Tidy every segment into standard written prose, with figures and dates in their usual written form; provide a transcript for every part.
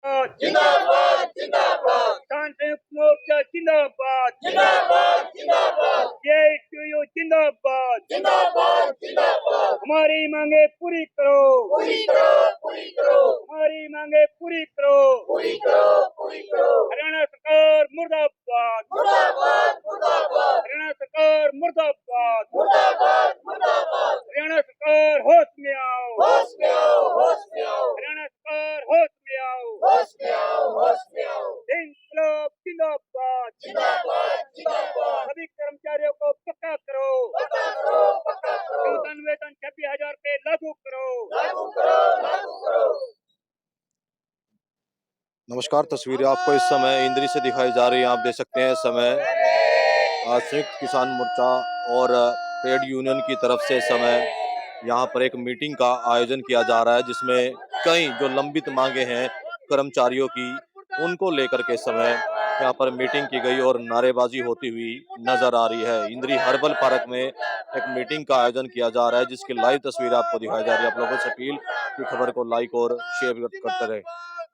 जिंदाबाद जिंदाबाद किसान संयुक्त मोर्चा जिंदाबाद जिंदाबाद जिंदाबाद जेएसयू जिंदाबाद जिंदाबाद जिंदाबाद हमारी मांगे पूरी करो पूरी करो पूरी करो हमारी मांगे पूरी करो पूरी करो पूरी करो हरियाणा सरकार मुर्दाबाद मुर्दाबाद मुर्दाबाद हरियाणा सरकार मुर्दाबाद मुर्दाबाद मुर्दाबाद हरियाणा सरकार होश में आओ होश में आओ होश में आओ हरियाणा सरकार होश में आओ होश में आओ होश में आओ इंकलाब जिंदाबाद जिंदाबाद जिंदाबाद सभी कर्मचारियों को पक्का करो पक्का करो पक्का करो न्यूनतम वेतन 26,000 रुपए लागू करो लागू करो लागू करो। नमस्कार, तस्वीरें आपको इस समय इंद्री से दिखाई जा रही है। आप देख सकते हैं इस समय संयुक्त किसान मोर्चा और ट्रेड यूनियन की तरफ से इस समय यहाँ पर एक मीटिंग का आयोजन किया जा रहा है, जिसमें कई जो लंबित मांगे हैं कर्मचारियों की, उनको लेकर के समय यहाँ पर मीटिंग की गई और नारेबाजी होती हुई नजर आ रही है। इंद्री हर्बल पार्क में एक मीटिंग का आयोजन किया जा रहा है, जिसकी लाइव तस्वीर आपको दिखाई जा रही है। आप लोगों से अपील की खबर को लाइक और शेयर करते रहे।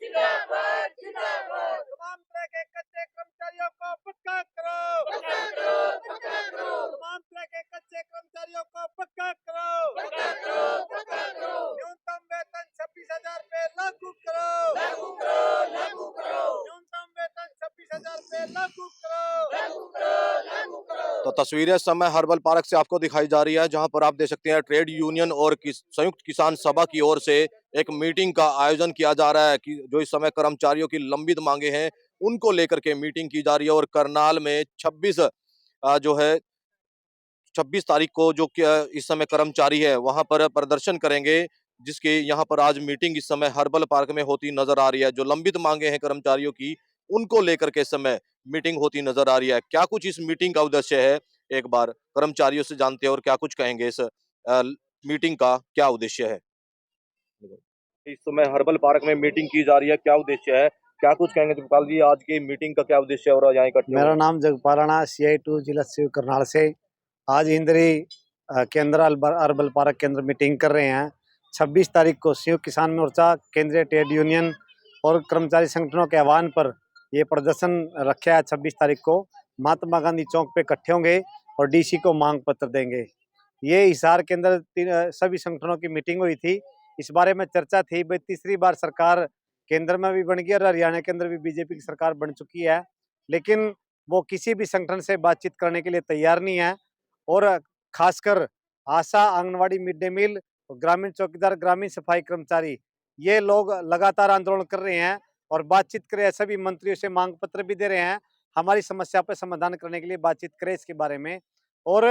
जिंदाबाद जिंदाबाद तमाम तरह के कच्चे कर्मचारियों को पक्का करो पक्का करो पक्का करो तमाम तरह के कच्चे कर्मचारियों को पक्का करो पक्का करो पक्का करो न्यूनतम वेतन 26,000 रुपए लागू करो लागू करो लागू करो न्यूनतम वेतन 26,000 रुपए लागू करो लागू करो लागू करो। तो तस्वीरें इस समय हर्बल पार्क से आपको दिखाई जा रही है, जहां पर आप देख सकते हैं ट्रेड यूनियन और संयुक्त किसान सभा की ओर से एक मीटिंग का आयोजन किया जा रहा है कि जो इस समय कर्मचारियों की लंबित मांगे हैं उनको लेकर के मीटिंग की जा रही है। और करनाल में 26 तारीख को जो इस समय कर्मचारी है वहां पर प्रदर्शन करेंगे, जिसकी यहाँ पर आज मीटिंग इस समय हर्बल पार्क में होती नजर आ रही है। जो लंबित मांगे हैं कर्मचारियों की, उनको लेकर के इस समय मीटिंग होती नजर आ रही है। क्या कुछ इस मीटिंग का उद्देश्य है, एक बार कर्मचारियों से जानते हैं और क्या कुछ कहेंगे इस मीटिंग का क्या उद्देश्य है। इस समय हर्बल पार्क में मीटिंग की जा रही है, क्या उद्देश्य है, क्या कुछ कहेंगे जगपाल जी, आज की मीटिंग का क्या उद्देश्य है और यहाँ इकट्ठे? मेरा नाम जगपाल राणा, CI2 जिला शिव करनाल से। आज इंद्री के अंदर हर्बल पार्क के अंदर मीटिंग कर रहे हैं। 26 तारीख को संयुक्त किसान मोर्चा, केंद्रीय ट्रेड यूनियन और कर्मचारी संगठनों के आह्वान पर ये प्रदर्शन रखा है। 26 तारीख को महात्मा गांधी चौक पे इकट्ठे होंगे और DC को मांग पत्र देंगे। ये हिसार के अंदर सभी संगठनों की मीटिंग हुई थी, इस बारे में चर्चा थी। भाई तीसरी बार सरकार केंद्र में भी बन गई और हरियाणा के अंदर भी BJP की सरकार बन चुकी है, लेकिन वो किसी भी संगठन से बातचीत करने के लिए तैयार नहीं है। और खासकर आशा, आंगनवाड़ी, मिड डे मील, ग्रामीण चौकीदार, ग्रामीण सफाई कर्मचारी, ये लोग लगातार आंदोलन कर रहे हैं और बातचीत कर रहे हैं। सभी मंत्रियों से मांग पत्र भी दे रहे हैं, हमारी समस्या पर समाधान करने के लिए बातचीत करें इसके बारे में। और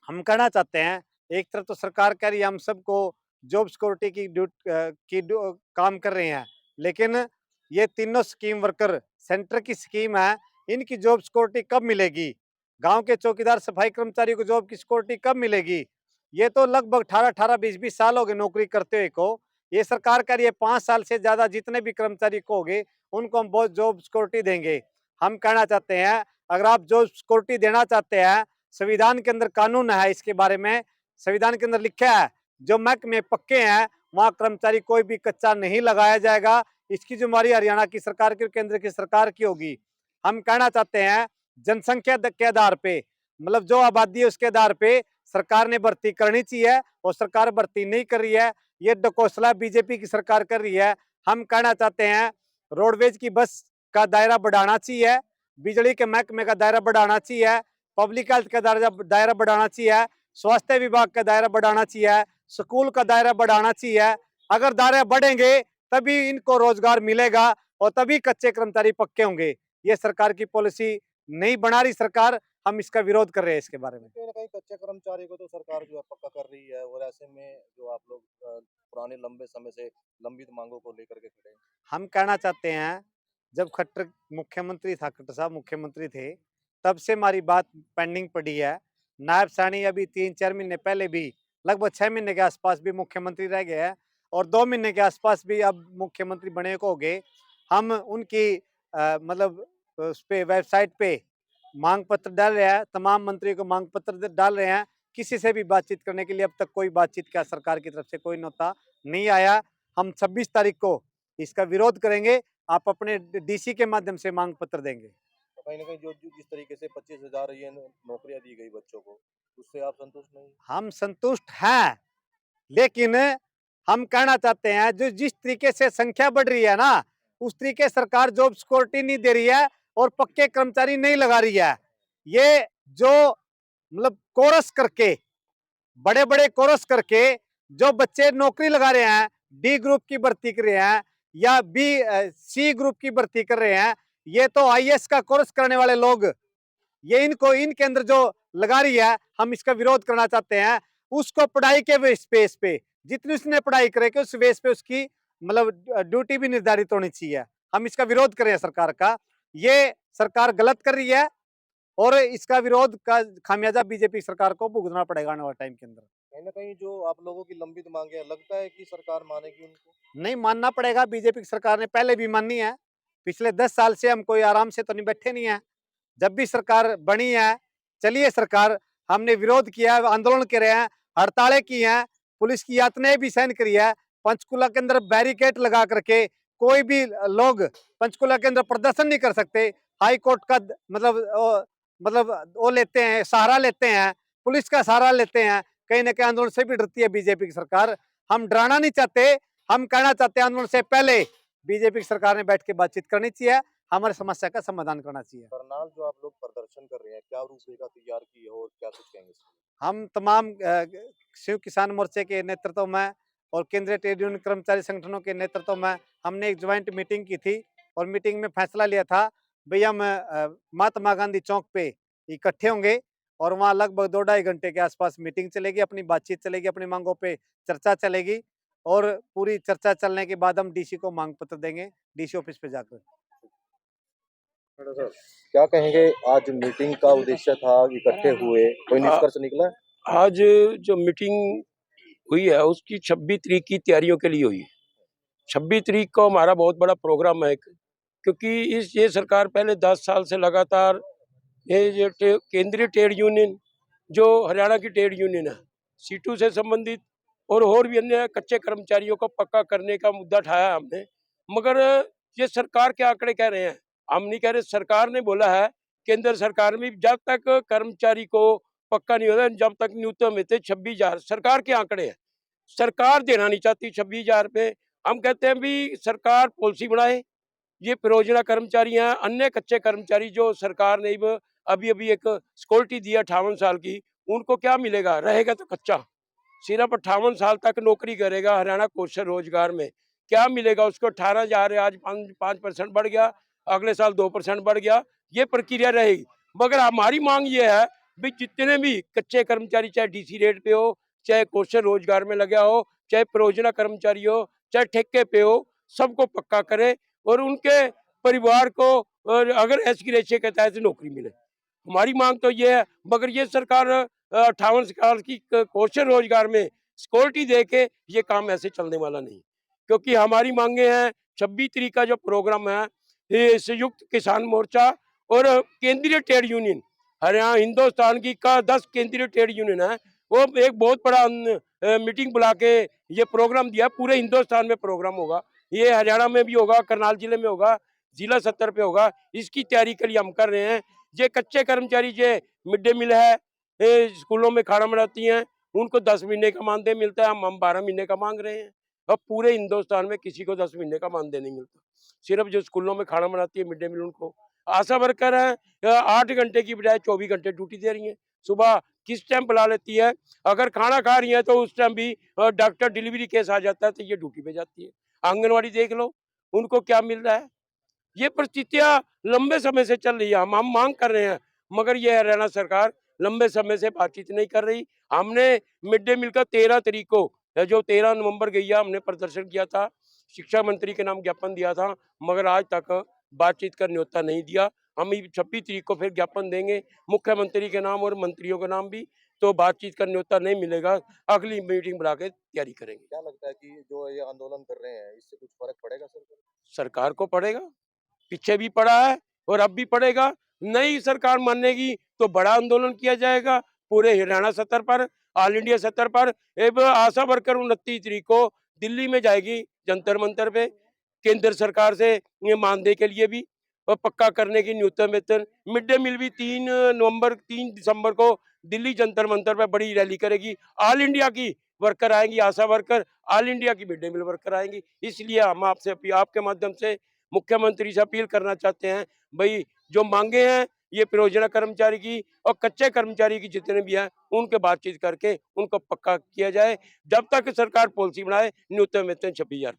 हम कहना चाहते हैं, एक तरफ तो सरकार कह रही है हम सबको जॉब सिक्योरिटी की काम कर रहे हैं, लेकिन ये तीनों स्कीम वर्कर सेंटर की स्कीम है, इनकी जॉब सिक्योरिटी कब मिलेगी? गांव के चौकीदार, सफाई कर्मचारियों को जॉब की सिक्योरिटी कब मिलेगी? ये तो लगभग 18 20 साल हो गए नौकरी करते हुए को। ये सरकार कह रही है 5 साल से ज्यादा जितने भी कर्मचारी को होंगे उनको हम बहुत जॉब सिक्योरिटी देंगे। हम कहना चाहते हैं, अगर आप जॉब सिक्योरिटी देना चाहते हैं, संविधान के अंदर कानून है इसके बारे में। संविधान के अंदर लिखा है जो महकमे पक्के हैं वहां कर्मचारी कोई भी कच्चा नहीं लगाया जाएगा। इसकी जिम्मेदारी हरियाणा की सरकार की और केंद्र की सरकार की होगी। हम कहना चाहते हैं, जनसंख्या के आधार पे, मतलब जो आबादी है उसके आधार पे सरकार ने भर्ती करनी चाहिए और सरकार भर्ती नहीं कर रही है। ये डकोसला BJP की सरकार कर रही है। हम कहना चाहते हैं, रोडवेज की बस का दायरा बढ़ाना चाहिए, बिजली के महकमे का दायरा बढ़ाना चाहिए, पब्लिक हेल्थ का दायरा बढ़ाना चाहिए, स्वास्थ्य विभाग का दायरा बढ़ाना चाहिए, स्कूल का दायरा बढ़ाना चाहिए। अगर दायरा बढ़ेंगे तभी इनको रोजगार मिलेगा और तभी कच्चे कर्मचारी पक्के होंगे। ये सरकार की पॉलिसी नहीं बना रही सरकार, हम इसका विरोध कर रहे हैं इसके बारे में। कहीं ना कहीं कच्चे कर्मचारी को तो सरकार जो है पक्का कर रही है, और ऐसे में जो आप लोग पुराने लंबे समय से लंबित मांगों को लेकर के खड़े हैं। हम कहना चाहते हैं, जब खट्टर मुख्यमंत्री था, खट्टर साहब मुख्यमंत्री थे, तब से हमारी बात पेंडिंग पड़ी है। नायब साहनी अभी 3-4 महीने पहले भी, लगभग 6 महीने के आसपास भी मुख्यमंत्री रह गए हैं और 2 महीने के आसपास भी अब मुख्यमंत्री बने को हो गए। हम उनकी मतलब उस पे वेबसाइट पे मांग पत्र डाल रहे हैं, तमाम मंत्री को मांग पत्र डाल रहे हैं, किसी से भी बातचीत करने के लिए अब तक कोई बातचीत का सरकार की तरफ से कोई न्योता नहीं आया। हम 26 तारीख को इसका विरोध करेंगे। आप अपने डीसी के माध्यम से मांग पत्र देंगे। तो कहीं ना कहीं जो जिस तरीके से 25,000 ये नौकरियां दी गई बच्चों को, उससे आप संतुष्ट नहीं? हम संतुष्ट हैं, लेकिन हम कहना चाहते हैं जो जिस तरीके से संख्या बढ़ रही है ना, उस तरीके सरकार जॉब सिक्योरिटी नहीं दे रही है और पक्के कर्मचारी नहीं लगा रही है। ये जो मतलब कोरस करके, बड़े बड़े कोरस करके जो बच्चे नौकरी लगा रहे हैं, डी ग्रुप की भर्ती कर रहे हैं या सी ग्रुप की भर्ती कर रहे हैं, ये तो आईएएस का कोर्स करने वाले लोग, ये इनके अंदर जो लगा रही है, हम इसका विरोध करना चाहते हैं। उसको पढ़ाई के बेस पे जितनी उसने पढ़ाई करे उस बेस पे उसकी मतलब ड्यूटी भी निर्धारित होनी चाहिए। हम इसका विरोध कर रहे हैं सरकार का। ये सरकार गलत कर रही है और इसका विरोध का खामियाजा बीजेपी सरकार को भुगतना पड़ेगा आने वाले टाइम के अंदर। कहीं ना कहीं जो आप लोगों की लंबित मांगे हैं, लगता है कि सरकार मानेगी उनको? नहीं मानना पड़ेगा, बीजेपी की सरकार ने पहले भी मानी है। पिछले 10 साल से हम कोई आराम से तो नहीं बैठे नहीं है। जब भी सरकार बनी है, चलिए सरकार, हमने विरोध किया है, आंदोलन करे हैं, हड़तालें की हैं, पुलिस की यातनाएं भी सहन करी है। पंचकुला के अंदर बैरिकेड लगा करके कोई भी लोग पंचकुला के अंदर प्रदर्शन नहीं कर सकते। हाई कोर्ट का वो लेते हैं, सहारा लेते हैं, पुलिस का सहारा लेते हैं। कहीं ना कहीं आंदोलन से भी डरती है बीजेपी की सरकार। हम डराना नहीं चाहते, हम कहना चाहते हैं आंदोलन से पहले बीजेपी की सरकार ने बैठ के बातचीत करनी चाहिए, हमारी समस्या का समाधान करना चाहिए। करनाल जो आप लोग प्रदर्शन कर रहे हैं, क्या रूपरेखा तैयार की है और क्या कुछ कहेंगे इसमें? हम तमाम शिव किसान मोर्चे के नेतृत्व में और केंद्रीय ट्रेड यूनियन कर्मचारी संगठनों के नेतृत्व में हमने एक ज्वाइंट मीटिंग की थी और मीटिंग में फैसला लिया था भई हम महात्मा गांधी चौक पे इकट्ठे होंगे और वहाँ लगभग 2-2.5 घंटे के आसपास मीटिंग चलेगी, अपनी बातचीत चलेगी, अपनी मांगों पे चर्चा चलेगी और पूरी चर्चा चलने के बाद हम डीसी को मांग पत्र देंगे, डीसी ऑफिस पे जाकर। क्या कहेंगे, आज मीटिंग का उद्देश्य था, इकट्ठे हुए, कोई निष्कर्ष निकला है? आज जो मीटिंग हुई है उसकी 26 तारीख की तैयारियों के लिए हुई है। 26 तारीख को हमारा बहुत बड़ा प्रोग्राम है, क्योंकि ये सरकार पहले 10 साल से लगातार ये केंद्रीय ट्रेड यूनियन जो हरियाणा की ट्रेड यूनियन है, सीटू से संबंधित और भी अन्य कच्चे कर्मचारियों को पक्का करने का मुद्दा उठाया हमने। मगर ये सरकार के आंकड़े कह रहे हैं, हम नहीं कह रहे। सरकार ने बोला है, केंद्र सरकार में, जब तक कर्मचारी को पक्का नहीं होता, जब तक न्यूनतम वेतन 26,000 सरकार के आंकड़े हैं। सरकार देना नहीं चाहती 26,000 पे। हम कहते हैं भी सरकार पॉलिसी बनाए, ये परियोजना कर्मचारी हैं, अन्य कच्चे कर्मचारी जो सरकार ने अभी अभी एक सिक्योरिटी दी 58 साल की, उनको क्या मिलेगा? रहेगा तो कच्चा, सिर्फ 58 साल तक नौकरी करेगा हरियाणा कौशल रोजगार में, क्या मिलेगा उसको? 18,000 आज 5% बढ़ गया, अगले साल 2% बढ़ गया, ये प्रक्रिया रहेगी। मगर हमारी मांग ये है भी जितने भी कच्चे कर्मचारी, चाहे डीसी रेट पे हो, चाहे कौशल रोजगार में लगा हो, चाहे परियोजना कर्मचारी हो, चाहे ठेके पे हो, सबको पक्का करे और उनके परिवार को और अगर एस ग्रेशिया के तहत नौकरी मिले। हमारी मांग तो ये है। मगर ये सरकार 58 साल की कौशल रोजगार में सिक्योरिटी दे के ये काम ऐसे चलने वाला नहीं, क्योंकि हमारी मांगे हैं। 26 तारीख का जो प्रोग्राम है, ये संयुक्त किसान मोर्चा और केंद्रीय ट्रेड यूनियन हरियाणा हिंदुस्तान की का 10 केंद्रीय ट्रेड यूनियन है, वो एक बहुत बड़ा मीटिंग बुला के ये प्रोग्राम दिया। पूरे हिंदुस्तान में प्रोग्राम होगा, ये हरियाणा में भी होगा, करनाल जिले में होगा, जिला स्तर पे होगा। इसकी तैयारी के लिए हम कर रहे हैं। ये कच्चे कर्मचारी जो मिड डे मील है, स्कूलों में खाना बनाती हैं, उनको 10 महीने का मानदेय मिलता है, हम 12 महीने का मांग रहे हैं। अब पूरे हिंदुस्तान में किसी को 10 महीने का मानदेय नहीं मिलता, सिर्फ जो स्कूलों में खाना बनाती है मिड डे मील उनको। आशा वर्कर है 8 घंटे की बजाय 24 घंटे ड्यूटी दे रही है। सुबह किस टाइम बुला लेती है, अगर खाना खा रही है तो उस टाइम भी डॉक्टर डिलीवरी केस आ जाता है तो ये ड्यूटी पे जाती है। आंगनवाड़ी देख लो, उनको क्या मिल रहा है। ये परिस्थितियां लंबे समय से चल रही है। हम मांग कर रहे हैं, मगर ये हरियाणा सरकार लंबे समय से बातचीत नहीं कर रही। हमने मिड डे मील का 13 तारीख को, जो 13 नवंबर गई है, हमने प्रदर्शन किया था, शिक्षा मंत्री के नाम ज्ञापन दिया था, मगर आज तक बातचीत का न्योता नहीं दिया। हम 26 तारीख को फिर ज्ञापन देंगे मुख्यमंत्री के नाम और मंत्रियों के नाम भी, तो बातचीत का न्योता नहीं मिलेगा, अगली मीटिंग बुला के तैयारी करेंगे। क्या लगता है कि जो ये आंदोलन कर रहे हैं, इससे कुछ फर्क पड़ेगा सर? सरकार को पड़ेगा, पीछे भी पड़ा है और अब भी पड़ेगा। नई सरकार मानेगी तो बड़ा आंदोलन किया जाएगा पूरे हरियाणा स्तर पर, ऑल इंडिया स्तर पर। आशा वर्कर 29 तारीख को दिल्ली में जाएगी जंतर मंतर पे, केंद्र सरकार से ये मानदेय के लिए भी और पक्का करने की न्यूनतम वेतन। मिड डे मील भी 3 दिसंबर को दिल्ली जंतर मंतर पर बड़ी रैली करेगी। ऑल इंडिया की वर्कर आएंगी, आशा वर्कर, ऑल इंडिया की मिड डे मील वर्कर आएंगी। इसलिए हम आपके माध्यम से मुख्यमंत्री से अपील करना चाहते हैं, भाई जो मांगे हैं ये परियोजना कर्मचारी की और कच्चे कर्मचारी की जितने भी हैं उनके बातचीत करके उनको पक्का किया जाए। जब तक सरकार पॉलिसी बनाए न्यूनतम वेतन 26,000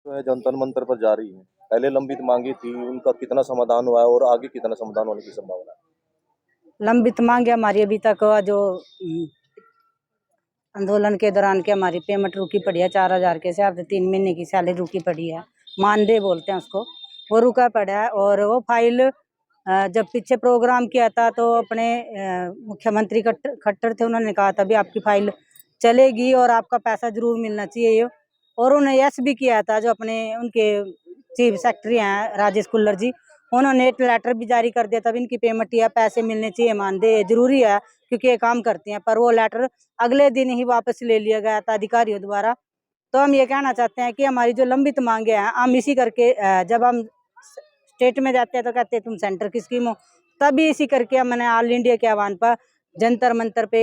जो है जंतर मंतर पर जा रही है, पहले लंबित मांगी थी, उनका कितना समाधान हुआ है और आगे कितना समाधान होने की संभावना है? लंबित मांगे हमारी अभी तक जो आंदोलन के दौरान की हमारी पेमेंट रुकी पड़ी है 4,000 के हिसाब से 3 महीने की सैलरी रुकी पड़ी है, मानदेय बोलते हैं उसको, वो रुका पड़ा है। और वो फाइल जब पीछे प्रोग्राम किया था तो अपने मुख्यमंत्री खट्टर थे, उन्होंने कहा था भी आपकी फाइल चलेगी और आपका पैसा जरूर मिलना चाहिए। और उन्होंने यस भी किया था, जो अपने उनके चीफ सेक्रेटरी हैं राजेश कुल्लर जी, उन्होंने एक लेटर भी जारी कर दिया था इनकी पेमेंट या पैसे मिलने चाहिए, मानदेय जरूरी है क्योंकि ये काम करती हैं। पर वो लेटर अगले दिन ही वापस ले लिया गया था अधिकारियों द्वारा। तो हम ये कहना चाहते हैं कि हमारी जो लंबित मांगे हैं, हम इसी करके जब हम स्टेट में जाते हैं तो कहते हैं तुम सेंटर की स्कीम हो, तभी इसी करके मैंने ऑल इंडिया के आह्वान पर जंतर मंतर पे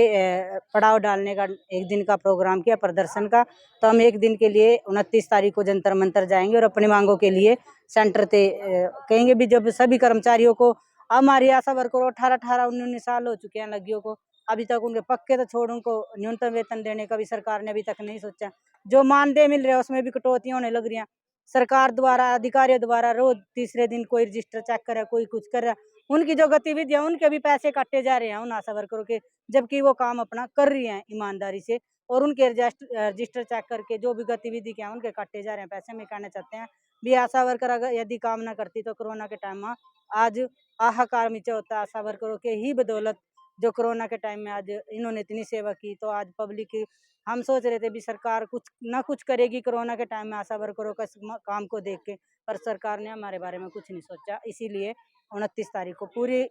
पड़ाव डालने का एक दिन का प्रोग्राम किया प्रदर्शन का। तो हम एक दिन के लिए 29 तारीख को जंतर मंतर जाएंगे और अपनी मांगों के लिए सेंटर पे कहेंगे भी। जब सभी कर्मचारियों को, हमारी आशा वर्करों 18-19 साल हो चुके हैं लगियों को, अभी तक उनके पक्के तो छोड़, उनको न्यूनतम वेतन देने का भी सरकार ने अभी तक नहीं सोचा। जो मानदेय मिल रहे हैं उसमें भी कटौतियां होने लग रही हैं। सरकार द्वारा, अधिकारियों द्वारा रोज तीसरे दिन कोई रजिस्टर चेक करे, कोई कुछ करे, उनकी जो गतिविधियां उनके भी पैसे काटे जा रहे हैं उन आशा वर्करों के, जबकि वो काम अपना कर रही हैं ईमानदारी से। और उनके रजिस्टर चेक करके जो भी गतिविधि क्या उनके काटे जा रहे हैं पैसे। में कहना चाहते हैं भी आशा वर्कर अगर यदि काम ना करती तो कोरोना के टाइम में आज हाहाकार मचा होता। आशा वर्करों के ही बदौलत जो कोरोना के टाइम में आज इन्होंने इतनी सेवा की, तो आज पब्लिक, हम सोच रहे थे भी सरकार कुछ ना कुछ करेगी कोरोना के टाइम में आशा वर्करों का काम को देख के, पर सरकार ने हमारे बारे में कुछ नहीं सोचा। इसीलिए 29 तारीख को पूरी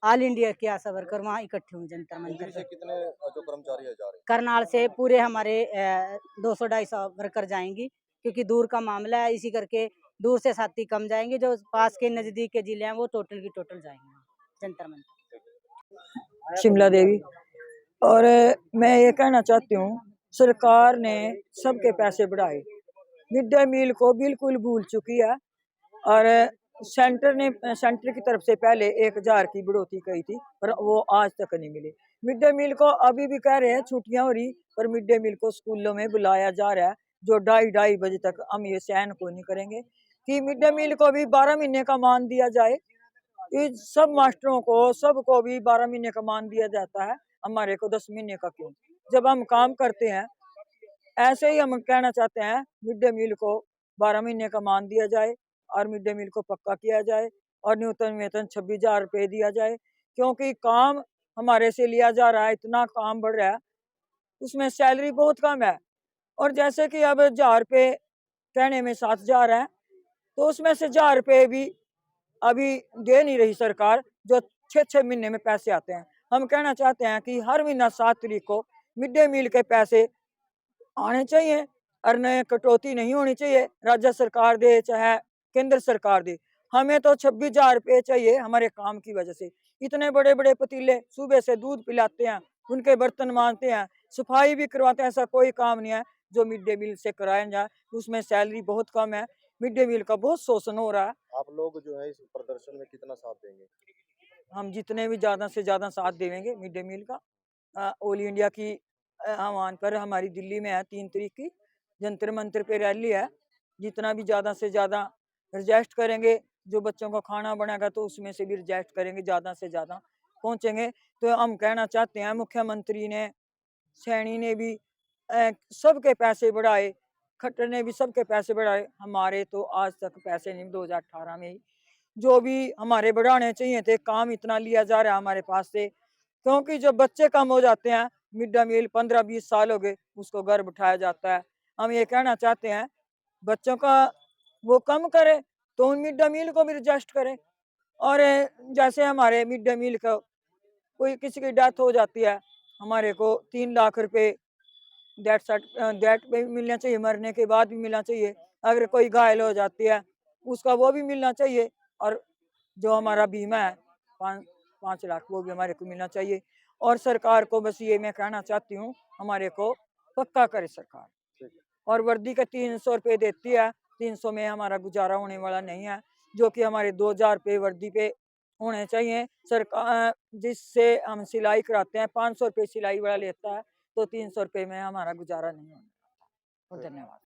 ऑल इंडिया की आशा वर्कर वहाँ इकट्ठे हुए जंतर मंतर से पे। कितने जो कर्मचारी जा रहे करनाल से पूरे हमारे 200-250 वर्कर जाएंगी, क्योंकि दूर का मामला है, इसी करके दूर से साथी कम जाएंगे। जो पास के नजदीक के जिले हैं वो टोटल की टोटल जाएंगे जंतर मंतर। शिमला देवी। और मैं ये कहना चाहती हूँ, सरकार ने सबके पैसे बढ़ाए, मिड डे मील को बिल्कुल भूल चुकी है। और सेंटर की तरफ से पहले 1,000 की बढ़ोतरी कही थी, पर वो आज तक नहीं मिली। मिड डे मील को अभी भी कह रहे हैं छुट्टियां हो रही, पर मिड डे मील को स्कूलों में बुलाया जा रहा है, जो 2:30 बजे तक। हम ये सहन को नहीं करेंगे कि मिड डे मील को भी 12 महीने का मान दिया जाए। इस सब मास्टरों को, सबको भी 12 महीने का मान दिया जाता है, हमारे को 10 महीने का क्यों? जब हम काम करते हैं, ऐसे ही हम कहना चाहते हैं मिड डे मील को 12 महीने का मान दिया जाए और मिड डे मील को पक्का किया जाए और न्यूनतम वेतन 26,000 रुपये दिया जाए, क्योंकि काम हमारे से लिया जा रहा है, इतना काम बढ़ रहा है, उसमें सैलरी बहुत कम है। और जैसे कि अब 1,000 रुपये कहने में 7,000 है, तो उसमें से 1,000 रुपये भी अभी दे नहीं रही सरकार, जो 6-6 महीने में पैसे आते हैं। हम कहना चाहते हैं कि हर महीना 7 तारीख को मिड डे मील के पैसे आने चाहिए और नए कटौती नहीं होनी चाहिए। राज्य सरकार दे चाहे केंद्र सरकार दे, हमें तो 26,000 रुपये चाहिए हमारे काम की वजह से। इतने बड़े बड़े पतीले, सुबह से दूध पिलाते हैं, उनके बर्तन मांजते हैं, सफाई भी करवाते हैं, ऐसा कोई काम नहीं है जो मिड डे मील से कराया जाए। उसमें सैलरी बहुत कम है, मिड डे मील का बहुत शोषण हो रहा है। आप लोग जो है इस प्रदर्शन में कितना साथ देंगे? हम जितने भी ज़्यादा से ज़्यादा साथ देंगे मिड डे मील का। ऑल इंडिया की आह्वान पर हमारी दिल्ली में है 3 तारीख की जंतर मंतर पे रैली है। जितना भी ज़्यादा से ज़्यादा रजिस्ट करेंगे, जो बच्चों को खाना बनेगा तो उसमें से भी रजिस्ट करेंगे, ज़्यादा से ज़्यादा पहुँचेंगे। तो हम कहना चाहते हैं मुख्यमंत्री ने, सैनी ने भी सबके पैसे बढ़ाए, खट्टर ने भी सबके पैसे बढ़ाए, हमारे तो आज तक पैसे नहीं। 2018 में ही जो भी हमारे बढ़ाने चाहिए थे, काम इतना लिया जा रहा है हमारे पास से, क्योंकि जब बच्चे कम हो जाते हैं, मिड डे मील 15-20 साल हो गए, उसको घर बिठाया जाता है। हम ये कहना चाहते हैं बच्चों का वो कम करे तो उन मिड डे मील को भी एडजस्ट करें। और जैसे हमारे मिड डे मील का कोई किसी की डेथ हो जाती है, हमारे को 3 लाख रुपए डेट पे मिलना चाहिए, मरने के बाद भी मिलना चाहिए। अगर कोई घायल हो जाती है उसका वो भी मिलना चाहिए। और जो हमारा बीमा है 5 लाख वो भी हमारे को मिलना चाहिए। और सरकार को बस ये मैं कहना चाहती हूँ, हमारे को पक्का करे सरकार। और वर्दी का 300 रुपये देती है, 300 में हमारा गुजारा होने वाला नहीं है, जो कि हमारे 2000 रुपये वर्दी पे होने चाहिए। सरकार जिससे हम सिलाई कराते हैं 500 रुपये सिलाई वाला लेता है, तो 300 रुपये में हमारा गुजारा नहीं होता। धन्यवाद।